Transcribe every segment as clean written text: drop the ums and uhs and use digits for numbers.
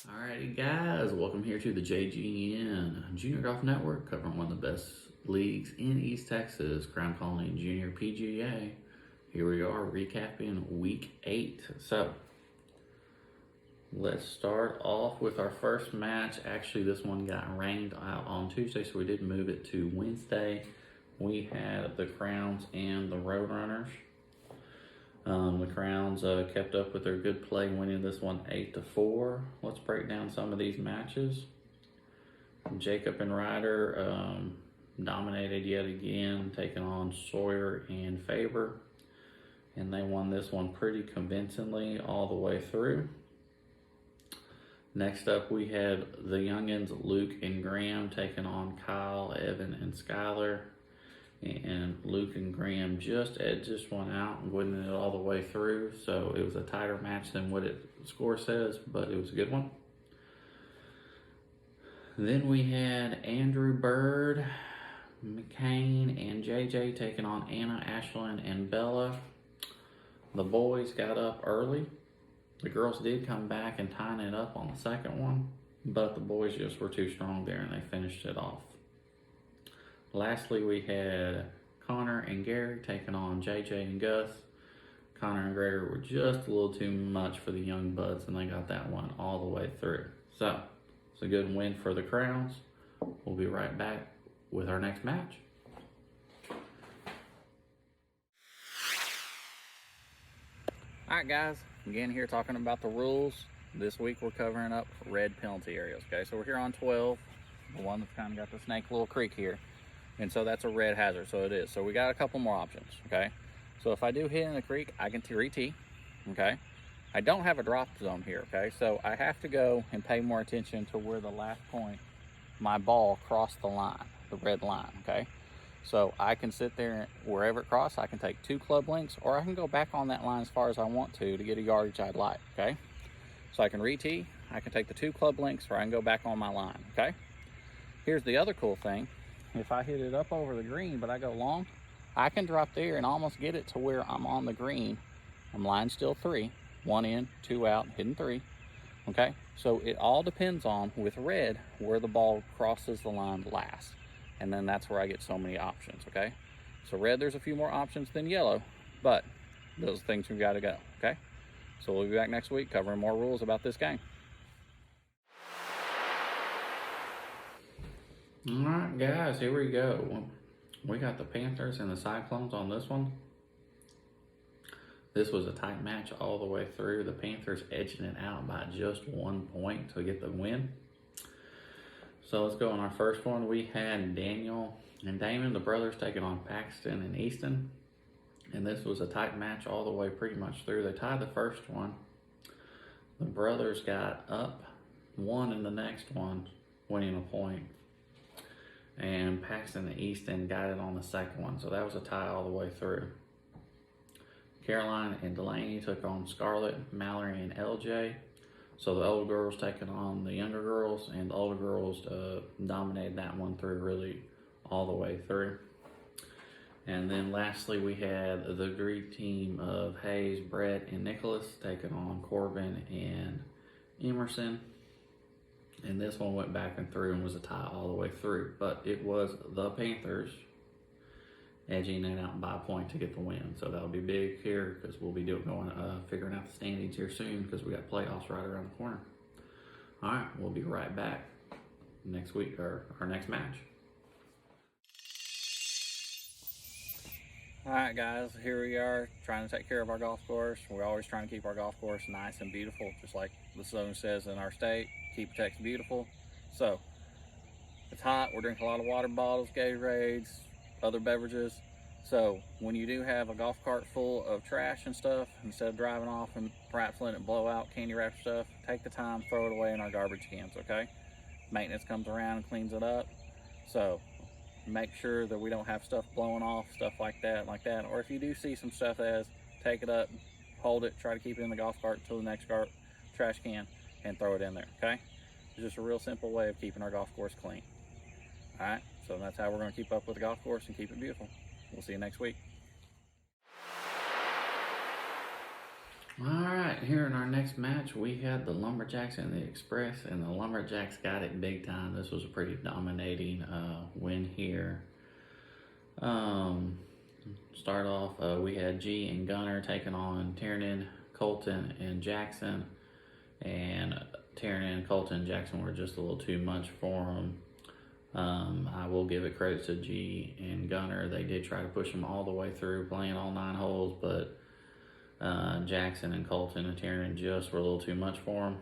Alrighty, guys, welcome here to the JGN Junior Golf Network, covering one of the best leagues in East Texas, Crown Colony Junior PGA. Here we are recapping week 8. So, let's start off with our first match. Actually, this one got rained out on Tuesday, so we did move it to Wednesday. We had the Crowns and the Roadrunners. The Crowns kept up with their good play, winning this one 8-4. Let's break down some of these matches. Jacob and Ryder dominated yet again, taking on Sawyer and Faber, and they won this one pretty convincingly all the way through. Next up, we had the youngins, Luke and Graham, taking on Kyle, Evan, and Skylar. And Luke and Graham just edged this one out and winning it all the way through. So it was a tighter match than what the score says, but it was a good one. Then we had Andrew Bird, McCain, and JJ taking on Anna, Ashlyn, and Bella. The boys got up early. The girls did come back and tying it up on the second one, but the boys just were too strong there and they finished it off. Lastly, we had Connor and Gary taking on JJ and Gus. Connor and Gregor were just a little too much for the young buds, and they got that one all the way through. So, it's a good win for the Crowns. We'll be right back with our next match. Alright guys, again here talking about the rules. This week we're covering up red penalty areas, okay? So we're here on 12, the one that's kind of got the Snake Little Creek here. And so that's a red hazard, so it is. So we got a couple more options, okay? So if I do hit in the creek, I can re-tee, okay? I don't have a drop zone here, okay? So I have to go and pay more attention to where the last point my ball crossed the line, the red line, okay? So I can sit there wherever it crosses, I can take 2 club links, or I can go back on that line as far as I want to get a yardage I'd like, okay? So I can re-tee, I can take the 2 club links, or I can go back on my line, okay? Here's the other cool thing. If I hit it up over the green, but I go long, I can drop there and almost get it to where I'm on the green. I'm line still 3, 1 in, 2 out, hitting 3, okay? So it all depends on, with red, where the ball crosses the line last. And then that's where I get so many options, okay? So red, there's a few more options than yellow, but those things we gotta go, okay? So we'll be back next week covering more rules about this game. Alright guys, here we go. We got the Panthers and the Cyclones on this one. This was a tight match all the way through. The Panthers edging it out by just 1 point to get the win. So let's go on our first one. We had Daniel and Damon, the brothers, taking on Paxton and Easton. And this was a tight match all the way pretty much through. They tied the first one. The brothers got up 1 in the next one, winning a point. And Paxton and Easton got it on the second one. So that was a tie all the way through. Caroline and Delaney took on Scarlett, Mallory, and LJ. So the older girls taking on the younger girls, and the older girls dominated that one through really all the way through. And then lastly, we had the dream team of Hayes, Brett, and Nicholas taking on Corbin and Emerson. And this one went back and through and was a tie all the way through. But it was the Panthers edging it out by a point to get the win. So that'll be big here because we'll be figuring out the standings here soon because we got playoffs right around the corner. All right, we'll be right back next week, or our next match. All right, guys, here we are trying to take care of our golf course. We're always trying to keep our golf course nice and beautiful, just like the slogan says in our state, keep Texas beautiful. So it's hot, we're drinking a lot of water bottles, Gatorades, other beverages. So when you do have a golf cart full of trash and stuff, instead of driving off and perhaps letting it blow out, candy wrap stuff, take the time, throw it away in our garbage cans, okay? Maintenance comes around and cleans it up. So make sure that we don't have stuff blowing off, stuff like that. Or if you do see some stuff as, take it up, hold it, try to keep it in the golf cart until the next trash can and throw it in there, okay? It's just a real simple way of keeping our golf course clean. All right, so that's how we're going to keep up with the golf course and keep it beautiful. We'll see you next week. Alright, here in our next match, we had the Lumberjacks and the Express, and the Lumberjacks got it big time. This was a pretty dominating win here. Start off, we had G and Gunner taking on Tiernan, Colton, and Jackson. And Tiernan and Colton and Jackson were just a little too much for them. I will give it credit to G and Gunner. They did try to push them all the way through, playing all 9 holes, but Jackson and Colton and Tiernan just were a little too much for them.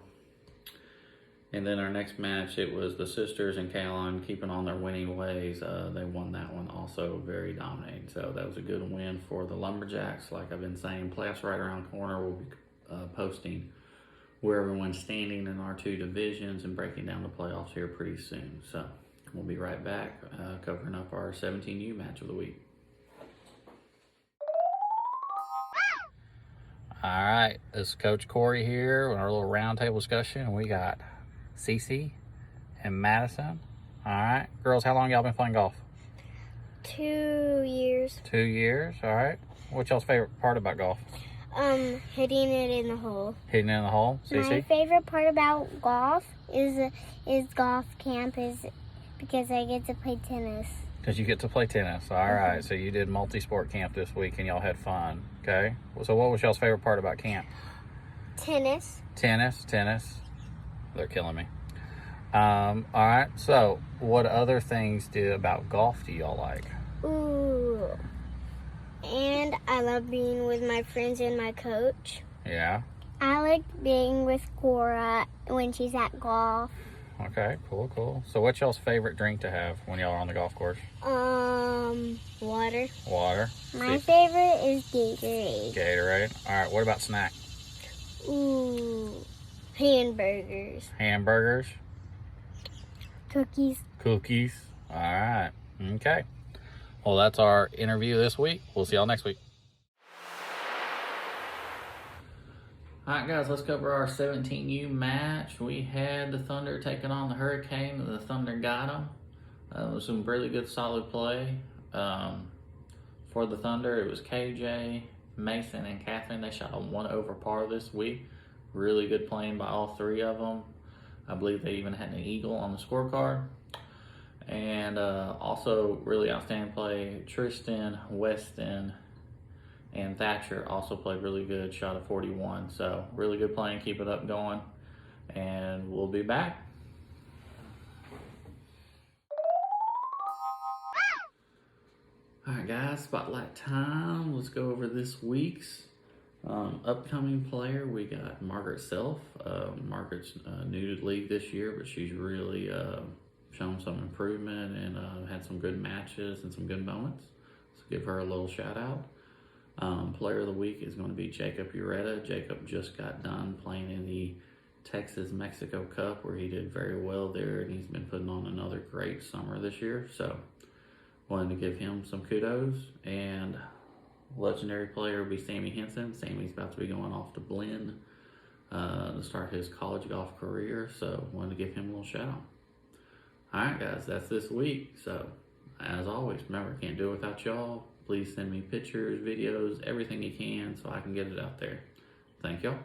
And then our next match, it was the sisters and Caroline keeping on their winning ways. They won that one also very dominating. So that was a good win for the Lumberjacks. Like I've been saying, playoffs right around the corner. We'll be posting where everyone's standing in our 2 divisions and breaking down the playoffs here pretty soon. So we'll be right back covering up our 17U match of the week. All right, this is Coach Corey here with our little roundtable discussion, and we got Cece and Madison. All right, girls, how long y'all been playing golf? 2 years. 2 years, all right. What's y'all's favorite part about golf? Hitting it in the hole. Hitting it in the hole, Cece? My favorite part about golf is golf camp is because I get to play tennis. Because you get to play tennis. All right, so you did multi-sport camp this week and y'all had fun, okay? So what was y'all's favorite part about camp? Tennis. Tennis. They're killing me. All right, so what other things about golf do y'all like? Ooh. And I love being with my friends and my coach. Yeah. I like being with Cora when she's at golf. Okay, cool. So what's y'all's favorite drink to have when y'all are on the golf course? Water. Water. My favorite is Gatorade. Gatorade. All right, what about snack? Ooh. Hamburgers. Hamburgers. Cookies. Cookies. All right. Okay. Well, that's our interview this week. We'll see y'all next week. All right, guys, let's cover our 17U match. We had the Thunder taking on the Hurricane, and the Thunder got them. It was some really good, solid play. For the Thunder, it was KJ, Mason, and Catherine. They shot a 1 over par this week. Really good playing by all 3 of them. I believe they even had an eagle on the scorecard. And also really outstanding play, Tristan, Weston, and Thatcher also played really good, shot a 41. So really good playing, keep it up going, and we'll be back. All right, guys, spotlight time. Let's go over this week's upcoming player. We got Margaret Self. Margaret's new to the league this year, but she's really shown some improvement and had some good matches and some good moments. So give her a little shout out. Player of the week is going to be Jacob Ureta. Jacob just got done playing in the Texas-Mexico Cup where he did very well there, and he's been putting on another great summer this year. So wanted to give him some kudos. And legendary player will be Sammy Henson. Sammy's about to be going off to Blinn to start his college golf career, so wanted to give him a little shout out. All right, guys, that's this week. So as always, remember, can't do it without y'all. Please send me pictures, videos, everything you can so I can get it out there. Thank y'all.